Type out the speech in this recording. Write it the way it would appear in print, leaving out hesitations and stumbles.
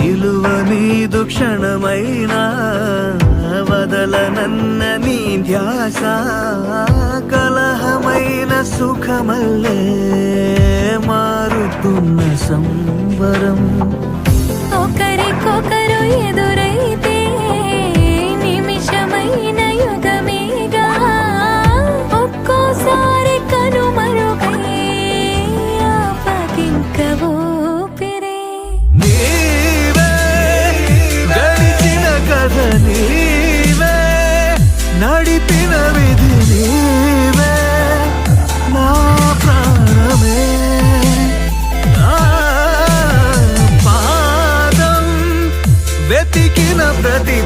నిలువ నీదు క్షణమైనా వదలనన్న నీ ధ్యాస కలహమైన సుఖమల్లే మారుతున్న సంబరం ఒకరికొకరు ఎదురైతే నిమిషమైన యుగమేగా ఒక్కోసారి కనుమరుగై ఆపకింక ఊపిరే నీవే గడిచిన కథ నీవే నడిపిన విధి నీవే నా ప్రాణమే వెతికిన ప్రతి